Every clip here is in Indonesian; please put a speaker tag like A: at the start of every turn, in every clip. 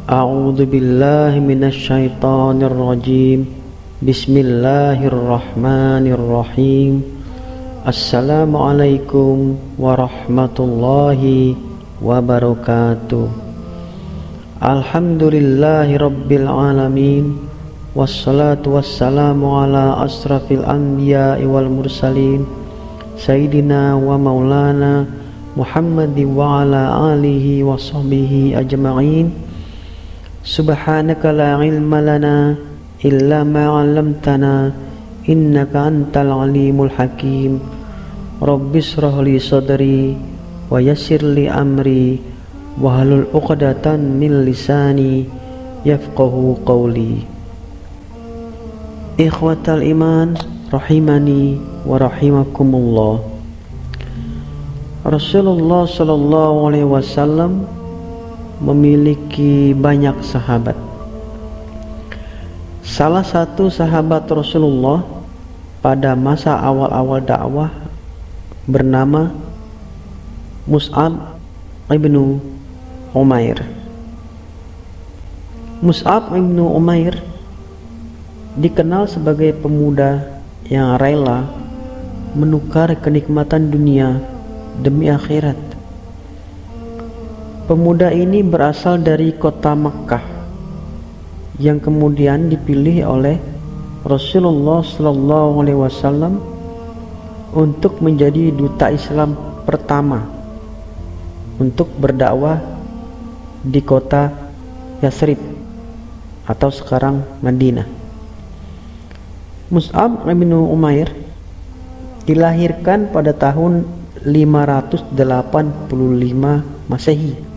A: A'udzu billahi minasyaitonir rajim. Bismillahirrahmanirrahim. Assalamualaikum warahmatullahi wabarakatuh. Alhamdulillahi rabbil alamin. Wassalatu wassalamu ala asrafil anbiya'i wal mursalin Sayyidina wa maulana Muhammadin wa ala alihi wa sahbihi ajma'in. Subhanaka la ilma lana illa ma 'allamtana innaka antal alimul hakim. Rabbi shrah li sadri wa yassir li amri wahlul 'uqdatan min lisani yafqahu qawli. Ikhwatal iman rahimani wa rahimakumullah. Rasulullah sallallahu alaihi wasallam memiliki banyak sahabat. Salah satu sahabat Rasulullah pada masa awal-awal dakwah bernama Mus'ab ibnu Umair. Mus'ab ibnu Umair dikenal sebagai pemuda yang rela menukar kenikmatan dunia demi akhirat. Pemuda ini berasal dari kota Makkah yang kemudian dipilih oleh Rasulullah sallallahu alaihi wasallam untuk menjadi duta Islam pertama untuk berdakwah di kota Yathrib atau sekarang Madinah. Mus'ab bin Umair dilahirkan pada tahun 585 Masehi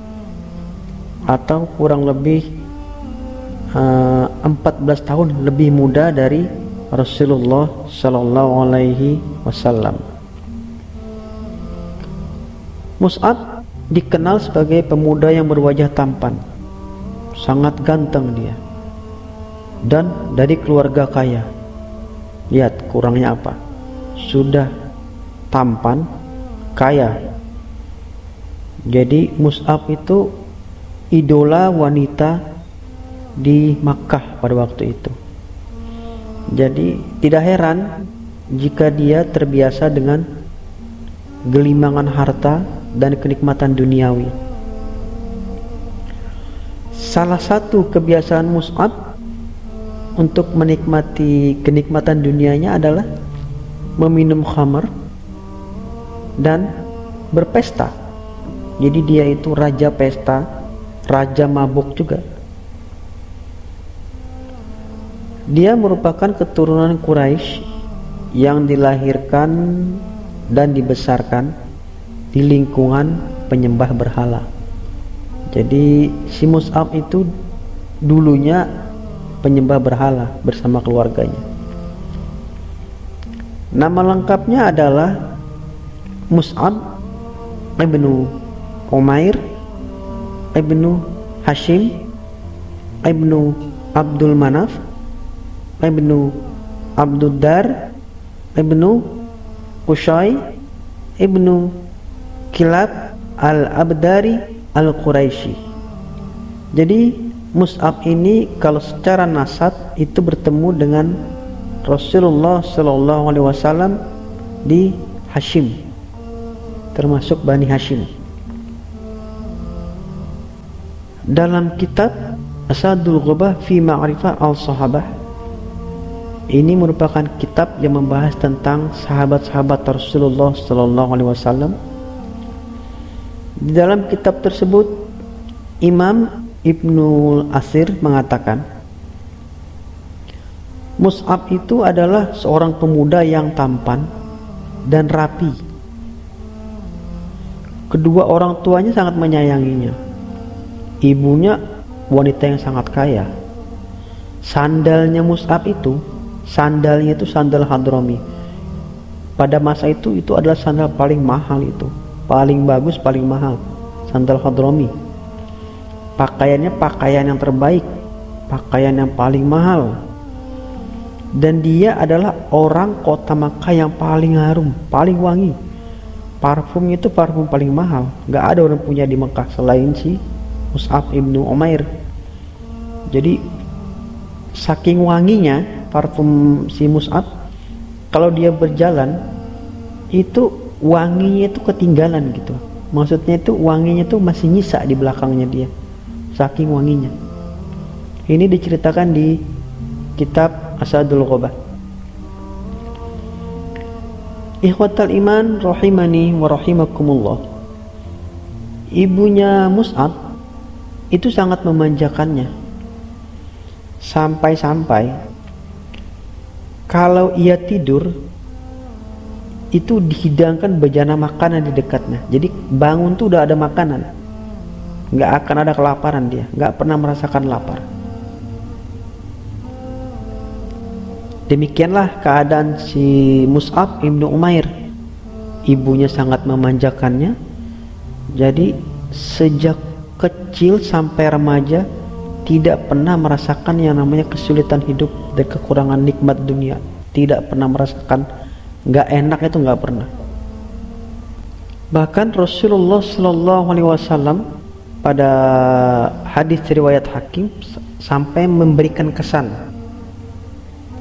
A: atau kurang lebih 14 tahun lebih muda dari Rasulullah sallallahu alaihi wasallam. Mus'ab dikenal sebagai pemuda yang berwajah tampan, sangat ganteng dia, dan dari keluarga kaya. Lihat kurangnya apa? Sudah tampan, kaya. Jadi Mus'ab itu idola wanita di Makkah pada waktu itu. Jadi tidak heran jika dia terbiasa dengan gelimangan harta dan kenikmatan duniawi. Salah satu kebiasaan Mus'ab untuk menikmati kenikmatan dunianya adalah meminum khamar dan berpesta. Jadi dia itu raja pesta, raja mabuk juga. Dia merupakan keturunan Quraisy yang dilahirkan dan dibesarkan di lingkungan penyembah berhala. Jadi si Mus'ab itu dulunya penyembah berhala bersama keluarganya. Nama lengkapnya adalah Mus'ab ibnu Umair ibnu Hashim ibnu Abdul Manaf ibnu Abduddar ibnu Qusay ibnu Kilab al-Abdari al-Quraisy. Jadi Mus'ab ini kalau secara nasab itu bertemu dengan Rasulullah sallallahu alaihi wasallam di Hashim, termasuk Bani Hashim. Dalam kitab Asadul Ghubah fi Ma'rifah al-Sahabah, ini merupakan kitab yang membahas tentang sahabat-sahabat Rasulullah sallallahu alaihi wasallam. Di dalam kitab tersebut Imam Ibnul Asir mengatakan Mus'ab itu adalah seorang pemuda yang tampan dan rapi. Kedua orang tuanya sangat menyayanginya. Ibunya wanita yang sangat kaya. Sandalnya Mus'ab itu, sandalnya itu sandal Hadrami. Pada masa itu adalah sandal paling mahal itu, paling bagus, paling mahal, sandal Hadrami. Pakaiannya pakaian yang terbaik, pakaian yang paling mahal. Dan dia adalah orang kota Makkah yang paling harum, paling wangi. Parfumnya itu parfum paling mahal, gak ada orang punya di Mekah selain si Mus'ab ibnu Umair. Jadi saking wanginya parfum si Mus'ab, kalau dia berjalan itu wanginya itu ketinggalan gitu. Maksudnya itu wanginya itu masih nyisa di belakangnya dia, saking wanginya. Ini diceritakan di kitab Asadul Ghobah. Ikhwatal iman rahimani wa rahimakumullah, ibunya Mus'ab itu sangat memanjakannya, sampai-sampai kalau ia tidur itu dihidangkan bejana makanan di dekatnya. Jadi bangun tuh udah ada makanan, nggak akan ada kelaparan, dia nggak pernah merasakan lapar. Demikianlah keadaan si Mus'ab ibnu Umair. Ibunya sangat memanjakannya. Jadi sejak kecil sampai remaja tidak pernah merasakan yang namanya kesulitan hidup dan kekurangan nikmat dunia. Tidak pernah merasakan nggak enak, itu nggak pernah. Bahkan Rasulullah Shallallahu Alaihi Wasallam pada hadis riwayat Hakim sampai memberikan kesan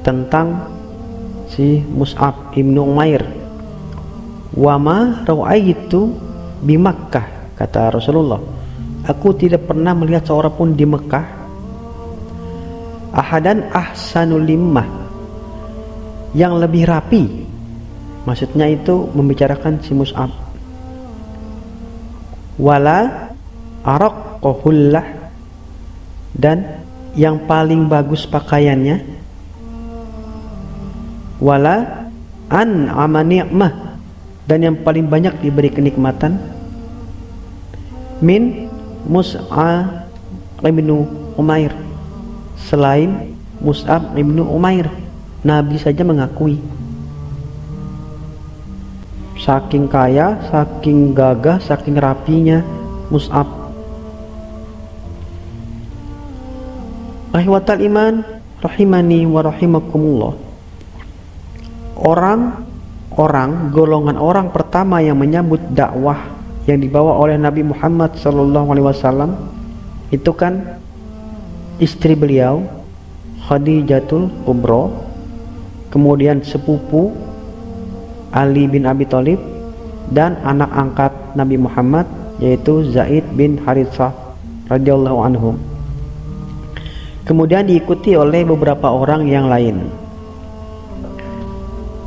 A: tentang si Mus'ab ibnu Umair. Wama ra'aitu bi Makkah, kata Rasulullah, aku tidak pernah melihat seorang pun di Mekah ahadan ahsanul limmah, yang lebih rapi. Maksudnya itu membicarakan si Mus'ab. Wala araqqahullah, dan yang paling bagus pakaiannya. Wala an'ama ni'mah, dan yang paling banyak diberi kenikmatan. Min Mus'ab ibnu Umair, selain Mus'ab ibnu Umair. Nabi saja mengakui. Saking kaya, saking gagah, saking rapinya Mus'ab. Akhwatal iman rahimani wa rahimakumullah, orang-orang, golongan orang pertama yang menyambut dakwah yang dibawa oleh Nabi Muhammad SAW itu kan istri beliau Khadijatul Kubra, kemudian sepupu Ali bin Abi Thalib, dan anak angkat Nabi Muhammad yaitu Zaid bin Harithah radhiyallahu anhum. Kemudian diikuti oleh beberapa orang yang lain.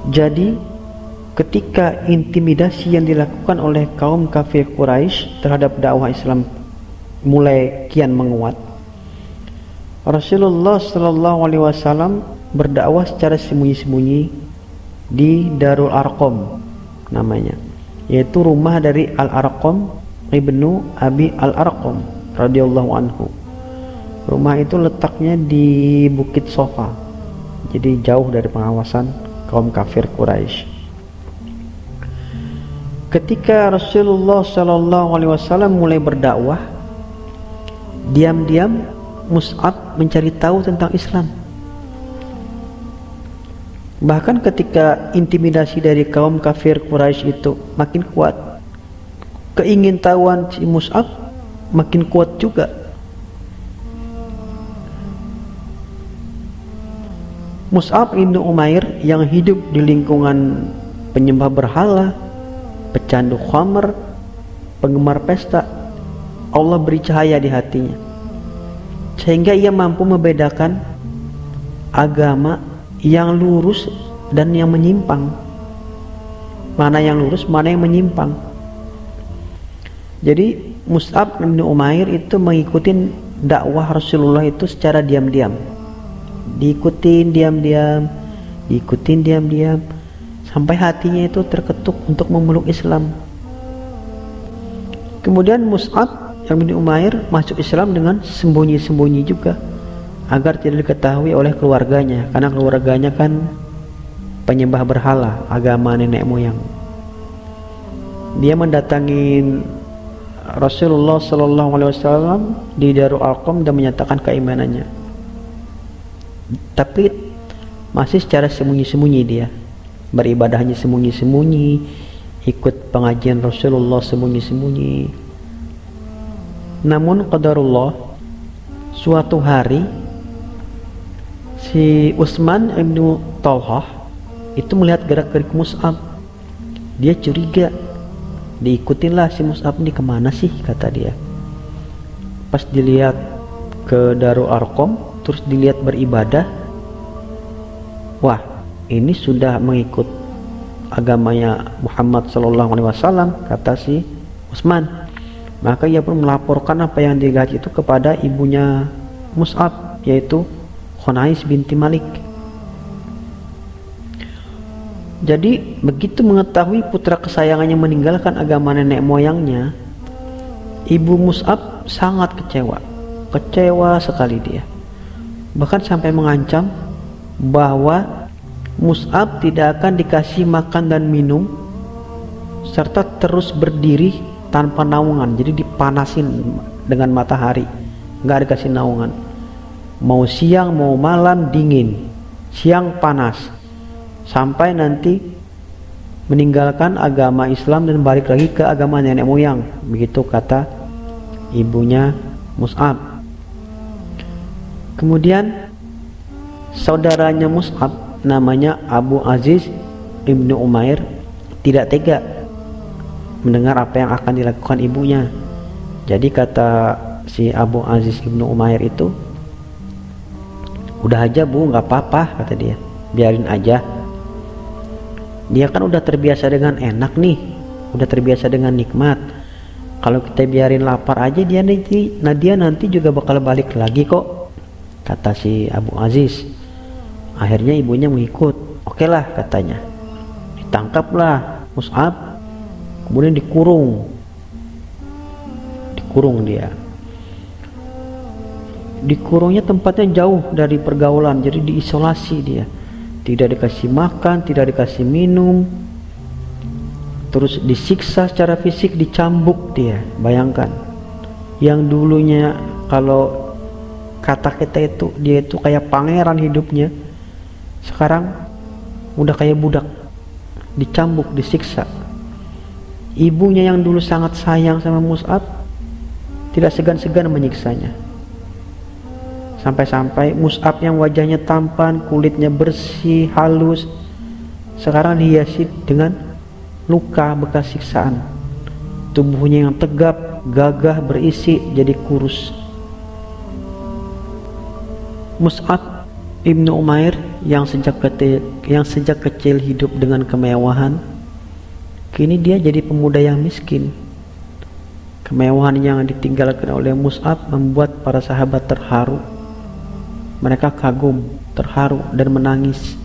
A: Jadi ketika intimidasi yang dilakukan oleh kaum kafir Quraisy terhadap dakwah Islam mulai kian menguat, Rasulullah Shallallahu Alaihi Wasallam berdakwah secara sembunyi-sembunyi di Darul Arqam namanya, yaitu rumah dari Al-Arqam ibnu Abi Al-Arqam radhiyallahu anhu. Rumah itu letaknya di Bukit Sofa, jadi jauh dari pengawasan kaum kafir Quraisy. Ketika Rasulullah Shallallahu Alaihi Wasallam mulai berdakwah, diam-diam Mus'ab mencari tahu tentang Islam. Bahkan ketika intimidasi dari kaum kafir Quraisy itu makin kuat, keingintahuan si Mus'ab makin kuat juga. Mus'ab ibnu Umair yang hidup di lingkungan penyembah berhala, pecandu khamr, penggemar pesta, Allah beri cahaya di hatinya sehingga ia mampu membedakan agama yang lurus dan yang menyimpang. Mana yang lurus, mana yang menyimpang. Jadi Mus'ab bin Umair itu mengikuti dakwah Rasulullah itu secara diam-diam. Diikutin diam-diam, diikutin diam-diam, sampai hatinya itu terketuk untuk memeluk Islam. Kemudian Mus'ab bin Umair masuk Islam dengan sembunyi-sembunyi juga, agar tidak diketahui oleh keluarganya, karena keluarganya kan penyembah berhala, agama nenek moyang. Dia mendatangi Rasulullah Sallallahu Alaihi Wasallam di Darul Arqam dan menyatakan keimanannya, tapi masih secara sembunyi-sembunyi. Dia beribadahnya sembunyi-sembunyi, ikut pengajian Rasulullah sembunyi-sembunyi. Namun qadarullah, Suatu hari si Utsman ibnu Thalhah itu melihat gerak-gerik Mus'ab. Dia curiga, diikutinlah si Mus'ab ini, kemana sih, kata dia. Pas dilihat ke Darul Arqam, terus dilihat beribadah, wah ini sudah mengikut agamanya Muhammad SAW, kata si Utsman. Maka ia pun melaporkan apa yang dilihat itu kepada ibunya Mus'ab, yaitu Khunais binti Malik. Jadi begitu mengetahui putra kesayangannya meninggalkan agama nenek moyangnya, ibu Mus'ab sangat kecewa sekali dia. Bahkan sampai mengancam bahwa Mus'ab tidak akan dikasih makan dan minum, serta terus berdiri tanpa naungan, jadi dipanasin dengan matahari, nggak dikasih naungan. Mau siang mau malam dingin, siang panas, sampai nanti meninggalkan agama Islam dan balik lagi ke agama nenek moyang. Begitu kata ibunya Mus'ab. Kemudian saudaranya Mus'ab namanya Abu Aziz ibnu Umair tidak tega mendengar apa yang akan dilakukan ibunya. Jadi kata si Abu Aziz ibnu Umair itu, udah aja bu, nggak apa-apa, kata dia, biarin aja. Dia kan udah terbiasa dengan enak nih, udah terbiasa dengan nikmat. Kalau kita biarin lapar aja, dia nanti juga bakal balik lagi kok, kata si Abu Aziz. Akhirnya ibunya mengikut. Oke lah, katanya. Ditangkaplah Mus'ab, kemudian dikurung dia. Dikurungnya tempatnya jauh dari pergaulan, jadi diisolasi dia, tidak dikasih makan, tidak dikasih minum, terus disiksa secara fisik, dicambuk dia. Bayangkan, yang dulunya kalau kata kita itu dia itu kayak pangeran hidupnya, sekarang udah kayak budak, dicambuk, disiksa. Ibunya yang dulu sangat sayang sama Mus'ab tidak segan-segan menyiksanya. Sampai-sampai Mus'ab yang wajahnya tampan, kulitnya bersih, halus, sekarang dihiasi dengan luka bekas siksaan. Tubuhnya yang tegap, gagah, berisi jadi kurus. Mus'ab ibnu Umair yang sejak kecil hidup dengan kemewahan, kini dia jadi pemuda yang miskin. Kemewahan yang ditinggalkan oleh Mus'ab membuat para sahabat terharu. Mereka kagum, terharu, dan menangis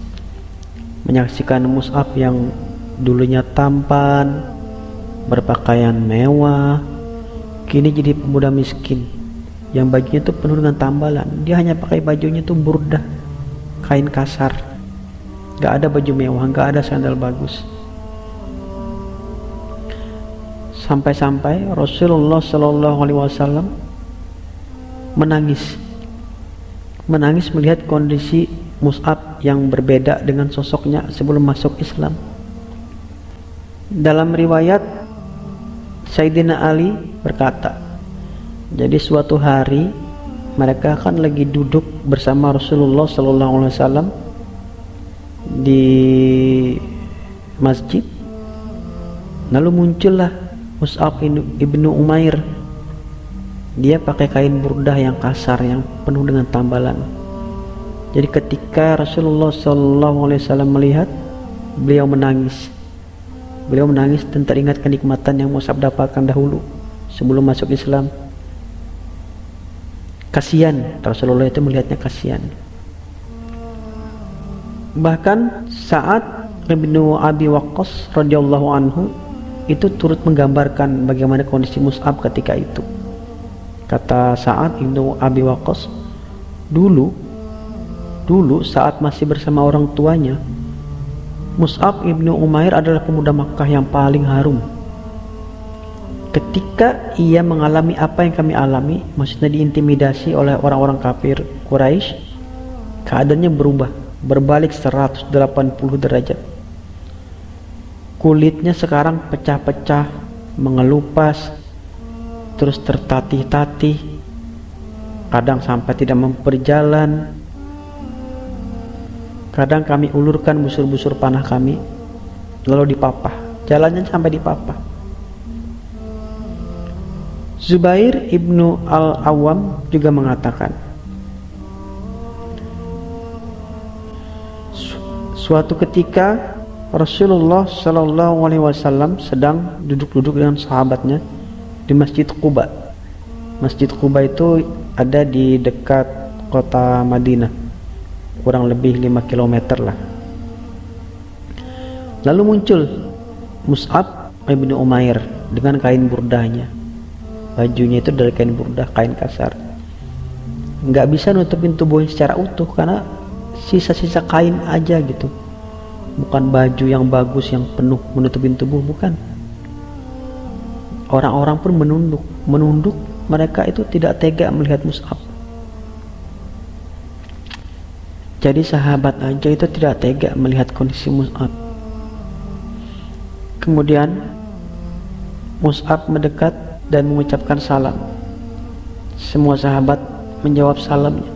A: menyaksikan Mus'ab yang dulunya tampan, berpakaian mewah, kini jadi pemuda miskin yang bajunya itu penuh dengan tambalan. Dia hanya pakai bajunya itu burdah, kain kasar, gak ada baju mewah, gak ada sandal bagus. Sampai-sampai Rasulullah SAW menangis melihat kondisi Mus'ab yang berbeda dengan sosoknya sebelum masuk Islam. Dalam riwayat, Sayyidina Ali berkata, jadi suatu hari mereka kan lagi duduk bersama Rasulullah SAW di masjid, lalu muncullah Mus'ab ibnu Umair. Dia pakai kain burdah yang kasar, yang penuh dengan tambalan. Jadi ketika Rasulullah SAW melihat, beliau menangis dan teringat kenikmatan yang Mus'ab dapatkan dahulu sebelum masuk Islam. Kasihan, Rasulullah itu melihatnya kasihan. Bahkan Sa'ad ibnu Abi Waqqas radhiyallahu anhu itu turut menggambarkan bagaimana kondisi Mus'ab ketika itu. Kata Sa'ad ibnu Abi Waqqas, dulu saat masih bersama orang tuanya, Mus'ab ibnu Umair adalah pemuda Makkah yang paling harum. Ketika ia mengalami apa yang kami alami, maksudnya diintimidasi oleh orang-orang kafir Quraisy, keadaannya berubah, berbalik 180 derajat. Kulitnya sekarang pecah-pecah, mengelupas, terus tertatih-tatih, kadang sampai tidak memperjalan, kadang kami ulurkan busur-busur panah kami lalu dipapah, jalannya sampai dipapah. Zubair ibnu Al-Awwam juga mengatakan, suatu ketika Rasulullah Shallallahu Alaihi Wasallam sedang duduk-duduk dengan sahabatnya di Masjid Quba. Masjid Quba itu ada di dekat kota Madinah, kurang lebih 5 km lah. Lalu muncul Mus'ab bin Umair dengan kain burdahnya. Bajunya itu dari kain burdah, kain kasar. Nggak bisa nutupin tubuhnya secara utuh karena sisa-sisa kain aja gitu. Bukan baju yang bagus yang penuh menutupin tubuh, bukan. Orang-orang pun menunduk. Mereka itu tidak tega melihat Mus'ab. Jadi sahabat aja itu tidak tega melihat kondisi Mus'ab. Kemudian Mus'ab mendekat dan mengucapkan salam. Semua sahabat menjawab salamnya.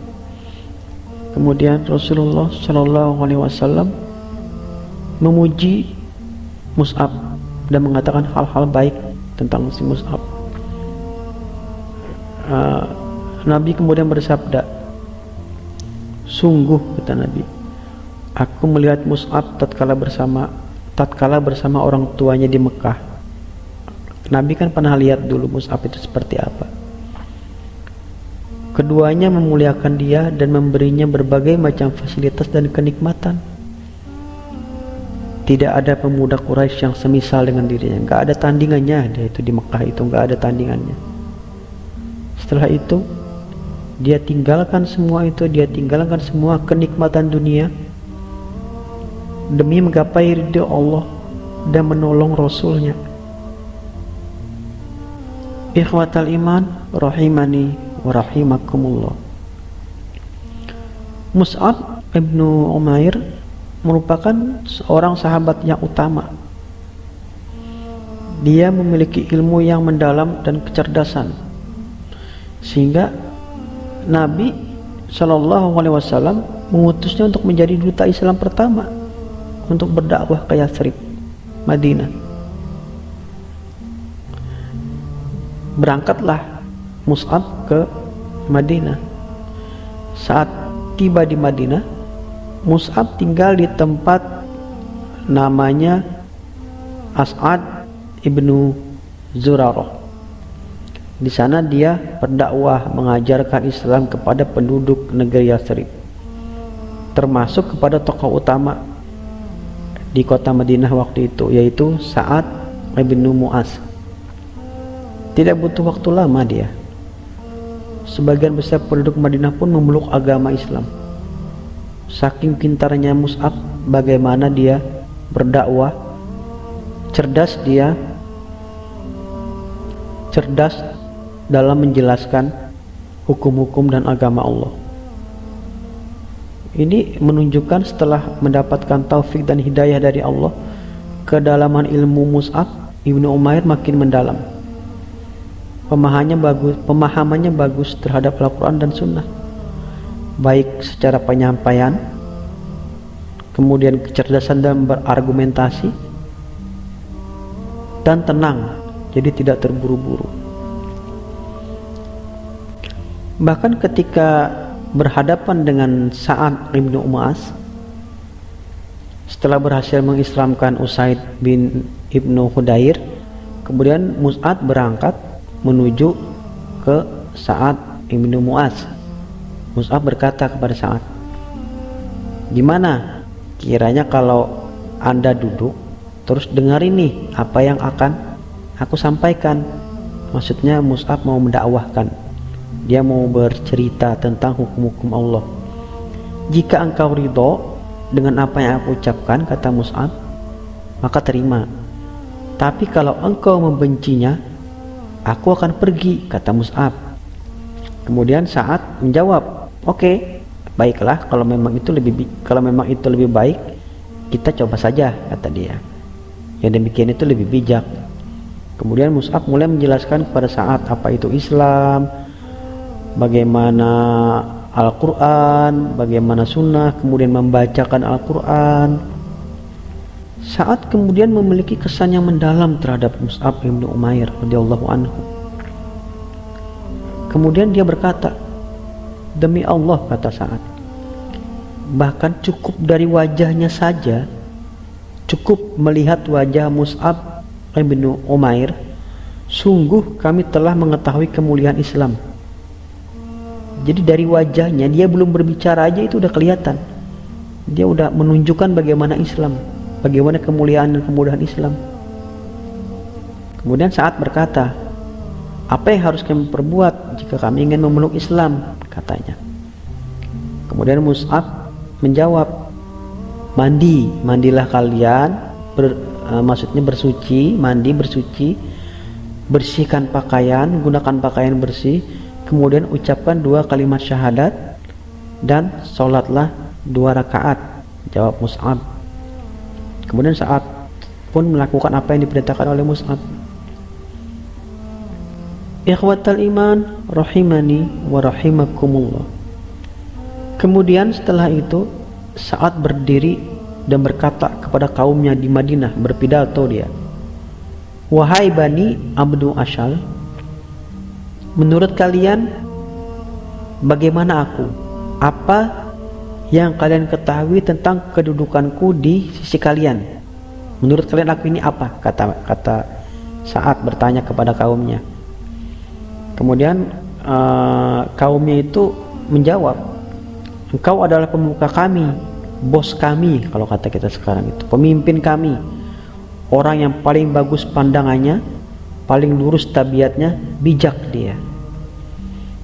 A: Kemudian Rasulullah Shallallahu Alaihi Wasallam memuji Mus'ab dan mengatakan hal-hal baik tentang si Mus'ab. Nabi kemudian bersabda, sungguh, kata Nabi, aku melihat Mus'ab tatkala bersama orang tuanya di Mekah. Nabi kan pernah lihat dulu Mus'ab itu seperti apa. Keduanya memuliakan dia dan memberinya berbagai macam fasilitas dan kenikmatan. Tidak ada pemuda Quraisy yang semisal dengan dirinya. Gak ada tandingannya dia itu di Mekah itu, gak ada tandingannya. Setelah itu dia tinggalkan semua itu, dia tinggalkan semua kenikmatan dunia demi menggapai ridha Allah dan menolong Rasulnya. Ikhwatal iman rahimani wa rahimakumullah. Mus'ab bin Umair merupakan seorang sahabat yang utama. Dia memiliki ilmu yang mendalam dan kecerdasan, sehingga Nabi Shallallahu Alaihi Wasallam mengutusnya untuk menjadi duta Islam pertama untuk berdakwah ke Yatsrib, Madinah. Berangkatlah Mus'ab ke Madinah. Saat tiba di Madinah, Mus'ab tinggal di tempat namanya As'ad ibnu Zurarah. Di sana dia berdakwah, mengajarkan Islam kepada penduduk negeri Yatsrib, termasuk kepada tokoh utama di kota Madinah waktu itu, yaitu Sa'ad bin Mu'az. Tidak butuh waktu lama dia. Sebagian besar penduduk Madinah pun memeluk agama Islam. Saking pintarnya Mus'ab, bagaimana dia berdakwah, cerdas dalam menjelaskan hukum-hukum dan agama Allah. Ini menunjukkan setelah mendapatkan taufik dan hidayah dari Allah, kedalaman ilmu Mus'ab ibnu Umair makin mendalam. Pemahamannya bagus terhadap Al-Quran dan Sunnah, baik secara penyampaian, kemudian kecerdasan dalam berargumentasi, dan tenang, jadi tidak terburu-buru. Bahkan ketika berhadapan dengan Sa'ad bin Mu'az, setelah berhasil mengislamkan Usaid bin Ibnu Hudair, kemudian Mus'ab berangkat menuju ke Sa'ad bin Mu'az. Mus'ab berkata kepada Sa'ad, gimana kiranya kalau Anda duduk terus dengar ini apa yang akan aku sampaikan. Maksudnya Mus'ab mau mendakwahkan, dia mau bercerita tentang hukum-hukum Allah. Jika engkau ridho dengan apa yang aku ucapkan, kata Mus'ab, maka terima. Tapi kalau engkau membencinya, aku akan pergi, kata Mus'ab. Kemudian Sa'ad menjawab, oke, baiklah, kalau memang itu lebih baik, kita coba saja, kata dia. Yang demikian itu lebih bijak. Kemudian Mus'ab mulai menjelaskan kepada Sa'ad apa itu Islam, bagaimana Al-Quran, bagaimana sunnah, kemudian membacakan Al-Quran. Saat kemudian memiliki kesan yang mendalam terhadap Mus'ab bin Umair radhiyallahu anhu. Kemudian dia berkata, demi Allah, kata Sa'ad, bahkan cukup dari wajahnya saja, cukup melihat wajah Mus'ab bin Umair, sungguh kami telah mengetahui kemuliaan Islam. Jadi dari wajahnya, dia belum berbicara aja itu udah kelihatan. Dia udah menunjukkan bagaimana Islam, bagaimana kemuliaan dan kemudahan Islam. Kemudian Sa'ad berkata, apa yang harus kami perbuat jika kami ingin memeluk Islam, katanya. Kemudian Mus'ab menjawab, mandilah kalian, maksudnya bersuci, mandi, bersuci, bersihkan pakaian, gunakan pakaian bersih, kemudian ucapkan 2 kalimat syahadat dan sholatlah 2 rakaat, jawab Mus'ab. Kemudian Sa'ad pun melakukan apa yang diperintahkan oleh Mus'ab. Ikhwatal iman rahimani wa rahimakumullah. Kemudian setelah itu Sa'ad berdiri dan berkata kepada kaumnya di Madinah, berpidato dia, wahai Bani Abdu Ashal, menurut kalian bagaimana aku? Apa yang kalian ketahui tentang kedudukanku di sisi kalian? Menurut kalian aku ini apa? Kata Sa'ad bertanya kepada kaumnya. Kemudian kaumnya itu menjawab, engkau adalah pemuka kami, bos kami, kalau kata kita sekarang itu, pemimpin kami, orang yang paling bagus pandangannya, paling lurus tabiatnya, bijak dia.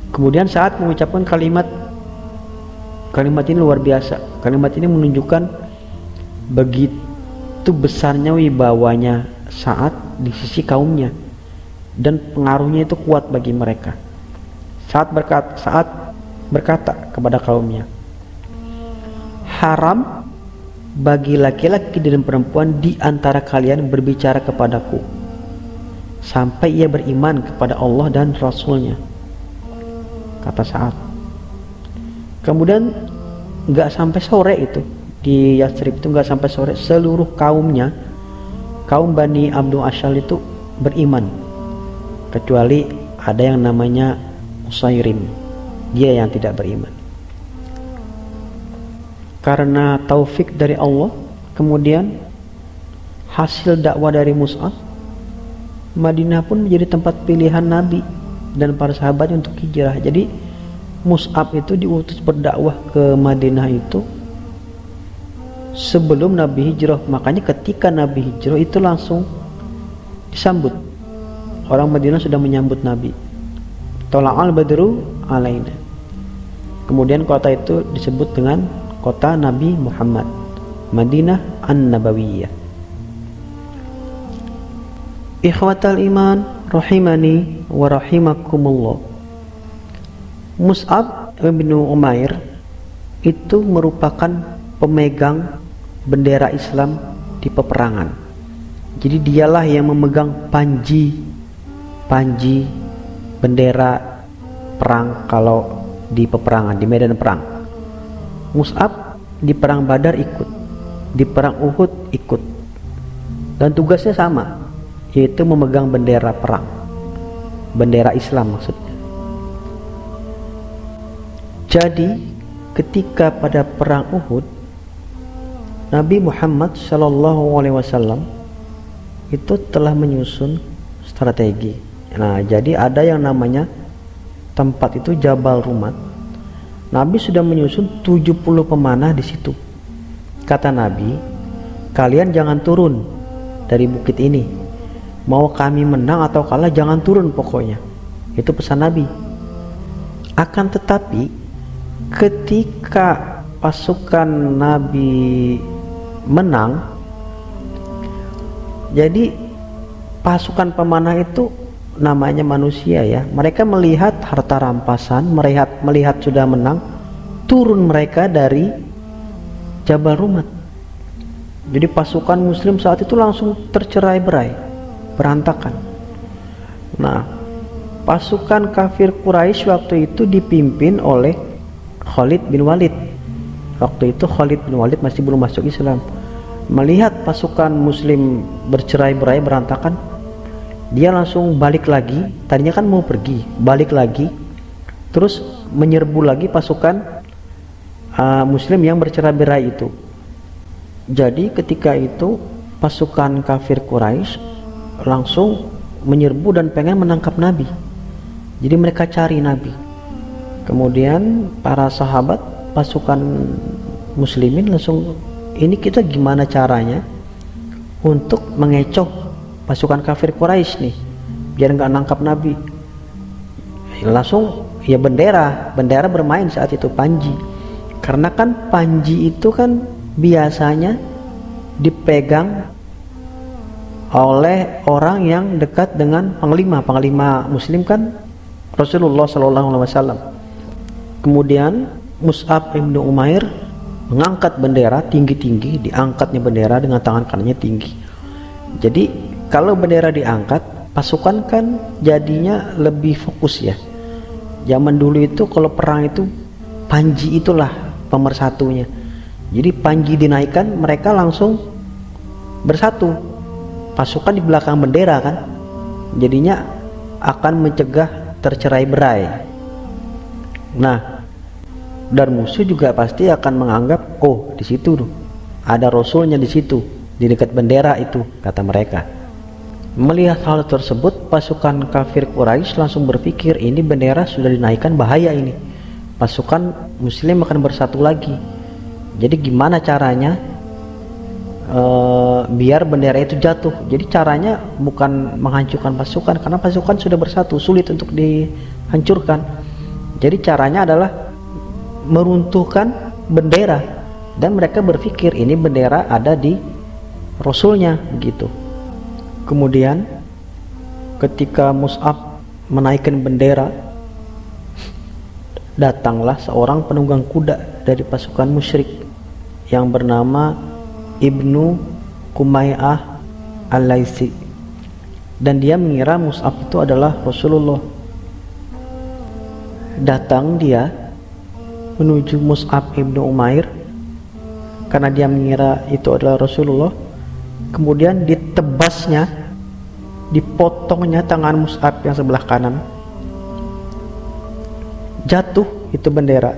A: Kemudian saat mengucapkan kalimat ini luar biasa. Kalimat ini menunjukkan begitu besarnya wibawanya Sa'ad di sisi kaumnya, dan pengaruhnya itu kuat bagi mereka. Sa'ad berkata kepada kaumnya, haram bagi laki-laki dan perempuan di antara kalian berbicara kepadaku sampai ia beriman kepada Allah dan Rasulnya, kata Sa'ad. Kemudian nggak sampai sore itu di Yatsrib itu, nggak sampai sore seluruh kaumnya, kaum Bani Abdu Ashal itu beriman, kecuali ada yang namanya Usairim, dia yang tidak beriman. Karena taufik dari Allah, kemudian hasil dakwah dari Mus'ab, Madinah pun menjadi tempat pilihan Nabi dan para sahabatnya untuk hijrah. Jadi Mus'ab itu diutus berdakwah ke Madinah itu sebelum Nabi hijrah. Makanya ketika Nabi hijrah itu langsung disambut. Orang Madinah sudah menyambut Nabi. Tola'al badru alaina. Kemudian kota itu disebut dengan kota Nabi Muhammad, Madinah An-Nabawiyah. Ikhwatal iman rahimani wa rahimakumullah. Mus'ab bin Umair itu merupakan pemegang bendera Islam di peperangan. Jadi dialah yang memegang panji bendera perang kalau di peperangan, di medan perang. Mus'ab di perang Badar ikut, di perang Uhud ikut, dan tugasnya sama, yaitu memegang bendera perang, bendera Islam maksudnya. Jadi ketika pada perang Uhud, Nabi Muhammad SAW itu telah menyusun strategi. Nah, jadi ada yang namanya tempat itu Jabal Rumat. Nabi sudah menyusun 70 pemanah di situ. Kata Nabi, kalian jangan turun dari bukit ini. Mau kami menang atau kalah jangan turun pokoknya. Itu pesan Nabi. Akan tetapi ketika pasukan Nabi menang, jadi pasukan pemanah itu namanya manusia ya, mereka melihat harta rampasan, melihat sudah menang, turun mereka dari Jabal Rumat. Jadi pasukan muslim saat itu langsung tercerai-berai, berantakan. Nah, Pasukan kafir Quraisy waktu itu dipimpin oleh Khalid bin Walid. Waktu itu Khalid bin Walid masih belum masuk Islam. Melihat pasukan muslim bercerai-berai, berantakan, dia langsung balik lagi. Tadinya kan mau pergi, balik lagi, terus menyerbu lagi pasukan muslim yang bercerai-berai itu. Jadi ketika itu pasukan kafir Quraisy langsung menyerbu dan pengen menangkap Nabi. Jadi mereka cari Nabi. Kemudian para sahabat, pasukan muslimin langsung, ini kita gimana caranya untuk mengecoh pasukan kafir Quraisy nih biar nggak nangkap Nabi. Langsung ya bendera bermain saat itu, panji. Karena kan panji itu kan biasanya dipegang oleh orang yang dekat dengan panglima muslim kan Rasulullah SAW. Kemudian Mus'ab ibnu Umair mengangkat bendera tinggi-tinggi, diangkatnya bendera dengan tangan kanannya tinggi. Jadi kalau bendera diangkat, pasukan kan jadinya lebih fokus ya. Zaman dulu itu kalau perang itu panji itulah pemersatunya. Jadi panji dinaikkan, mereka langsung bersatu. Pasukan di belakang bendera kan, jadinya akan mencegah tercerai-berai. Nah, dan musuh juga pasti akan menganggap, oh di situ tuh ada rasulnya, di situ di dekat bendera itu, kata mereka. Melihat hal tersebut, pasukan kafir Quraisy langsung berpikir, ini bendera sudah dinaikkan, bahaya ini, pasukan muslim akan bersatu lagi. Jadi gimana caranya biar bendera itu jatuh? Jadi caranya bukan menghancurkan pasukan, karena pasukan sudah bersatu, sulit untuk dihancurkan. Jadi caranya adalah meruntuhkan bendera, dan mereka berpikir ini bendera ada di rasulnya begitu. Kemudian ketika Mus'ab menaikkan bendera, datanglah seorang penunggang kuda dari pasukan musyrik yang bernama Ibnu Kumay'ah Al-Laisi, dan dia mengira Mus'ab itu adalah Rasulullah. Datang dia menuju Mus'ab ibnu Umair karena dia mengira itu adalah Rasulullah. Kemudian ditebasnya, dipotongnya tangan Mus'ab yang sebelah kanan. Jatuh itu bendera,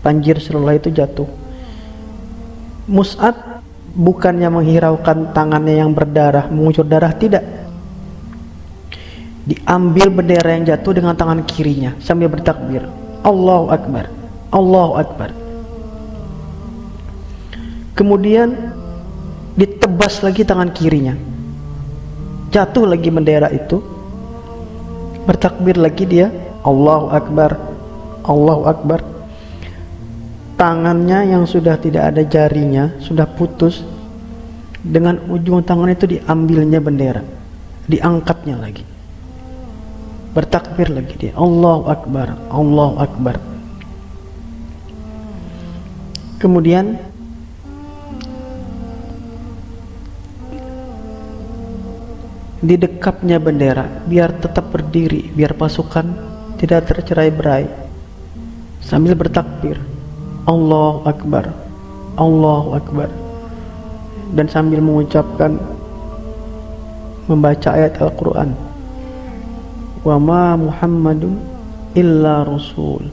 A: panji Rasulullah itu jatuh. Mus'ab bukannya menghiraukan tangannya yang berdarah, mengucur darah, tidak. Diambil bendera yang jatuh dengan tangan kirinya sambil bertakbir, Allahu Akbar, Allahu Akbar. Kemudian ditebas lagi tangan kirinya, jatuh lagi bendera itu, bertakbir lagi dia, Allahu Akbar, Allahu Akbar. Tangannya yang sudah tidak ada jarinya, sudah putus, dengan ujung tangan itu diambilnya bendera, diangkatnya lagi, bertakbir lagi dia, Allahu Akbar, Allahu Akbar. Kemudian didekapnya bendera biar tetap berdiri, biar pasukan tidak tercerai-berai, sambil bertakbir, Allahu Akbar, Allahu Akbar, dan sambil mengucapkan, membaca ayat Al-Quran, wa ma Muhammadun illa Rasul,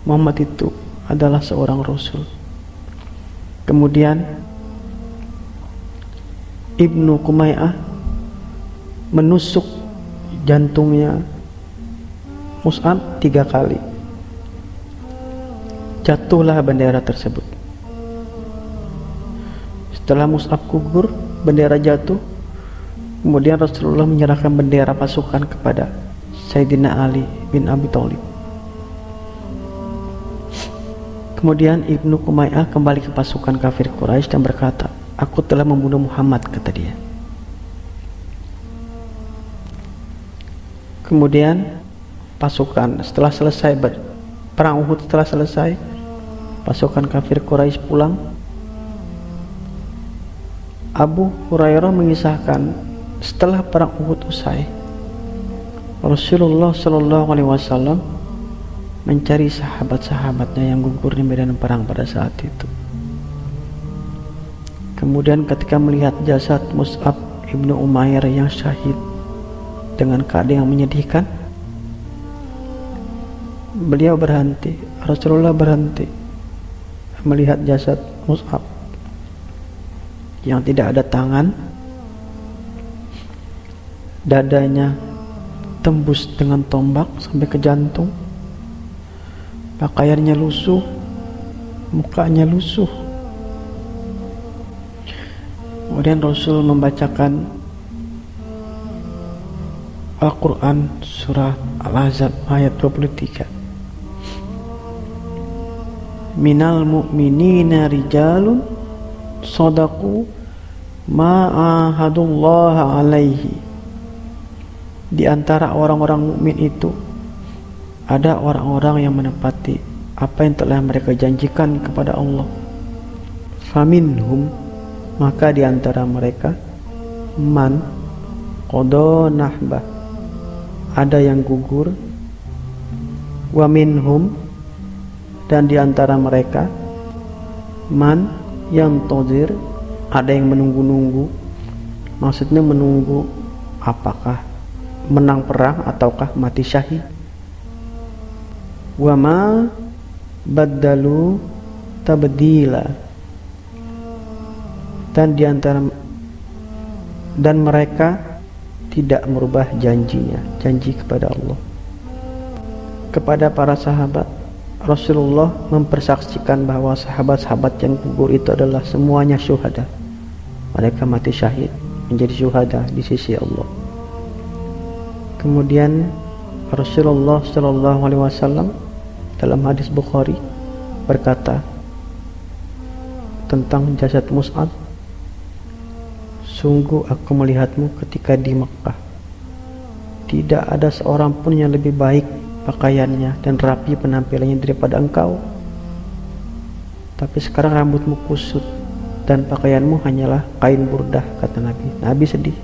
A: Muhammad itu adalah seorang Rasul. Kemudian Ibnu Kumay'ah menusuk jantungnya Mus'ab 3 kali. Jatuhlah bendera tersebut. Setelah Mus'ab gugur, bendera jatuh. Kemudian Rasulullah menyerahkan bendera pasukan kepada Sayyidina Ali bin Abi Thalib. Kemudian Ibnu Kumay'ah kembali ke pasukan kafir Quraisy dan berkata, aku telah membunuh Muhammad, kata dia. Kemudian pasukan setelah selesai perang Uhud, setelah selesai pasukan kafir Quraisy pulang. Abu Hurairah mengisahkan, setelah perang Uhud usai, Rasulullah Shallallahu Alaihi Wasallam mencari sahabat-sahabatnya yang gugur di medan perang pada saat itu. Kemudian ketika melihat jasad Mus'ab ibnu Umair yang syahid dengan keadaan yang menyedihkan, beliau berhenti. Rasulullah berhenti melihat jasad Mus'ab yang tidak ada tangan, dadanya tembus dengan tombak sampai ke jantung, pakaiannya lusuh, mukanya lusuh. Kemudian Rasul membacakan Al-Quran surah Al-Ahzab ayat 23. Minal mu'minina rijalun sadaqu ma'ahadullaha alaihi. Di antara orang-orang mukmin itu ada orang-orang yang menepati apa yang telah mereka janjikan kepada Allah. Faminhum, maka di antara mereka, man qada nahbah, ada yang gugur. Wa minhum, dan di antara mereka, man yantazir, ada yang menunggu-nunggu. Maksudnya menunggu apakah menang perang ataukah mati syahid. Wa ma baddalu tabdila, dan mereka tidak merubah janji kepada Allah. Kepada para sahabat, Rasulullah mempersaksikan bahwa sahabat-sahabat yang gugur itu adalah semuanya syuhada. Mereka mati syahid, menjadi syuhada di sisi Allah. Kemudian Rasulullah Shallallahu Alaihi Wasallam dalam hadis Bukhari berkata tentang jasad Mus'ab, sungguh aku melihatmu ketika di Mekah, tidak ada seorang pun yang lebih baik pakaiannya dan rapi penampilannya daripada engkau, tapi sekarang rambutmu kusut dan pakaianmu hanyalah kain burdah, kata Nabi. Nabi sedih.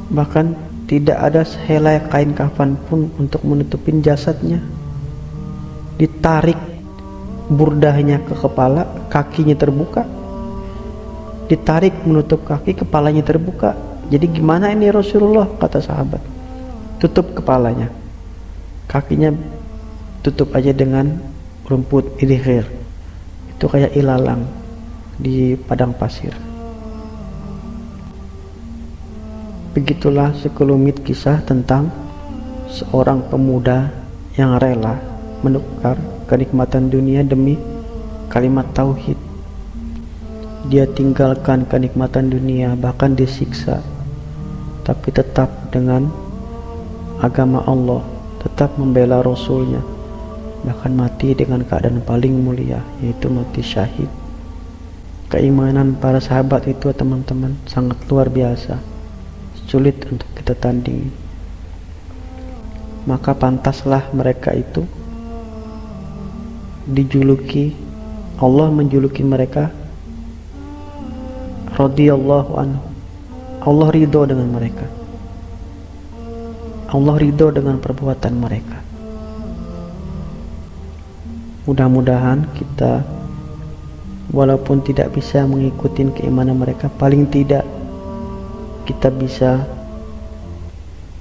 A: Bahkan tidak ada sehelai kain kafan pun untuk menutupin jasadnya. Ditarik burdahnya ke kepala, kakinya terbuka. Ditarik menutup kaki, kepalanya terbuka. Jadi gimana ini Rasulullah, kata sahabat. Tutup kepalanya, kakinya tutup aja dengan rumput idhir. Itu kayak ilalang di padang pasir. Begitulah sekelumit kisah tentang seorang pemuda yang rela menukar kenikmatan dunia demi kalimat tauhid. Dia tinggalkan kenikmatan dunia, bahkan disiksa, tapi tetap dengan agama Allah, tetap membela Rasulnya, bahkan mati dengan keadaan paling mulia, yaitu mati syahid. Keimanan para sahabat itu, teman-teman, sangat luar biasa, sulit untuk kita tandingi. Maka pantaslah mereka itu dijuluki, Allah menjuluki mereka radhiyallahu anhu. Allah ridho dengan mereka, Allah ridho dengan perbuatan mereka. Mudah-mudahan kita walaupun tidak bisa mengikuti keimanan mereka, paling tidak kita bisa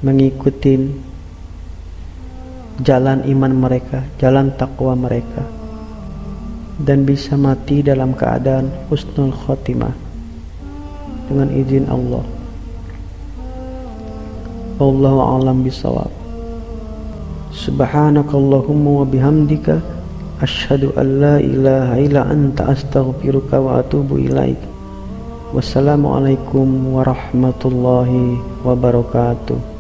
A: mengikuti jalan iman mereka, jalan takwa mereka, dan bisa mati dalam keadaan husnul khotimah dengan izin Allah. Wallahu a'lam bishawab. Subhanakallahumma wa bihamdika asyhadu an la ilaha illa anta astaghfiruka wa atubu ilaik. Wassalamualaikum warahmatullahi wabarakatuh.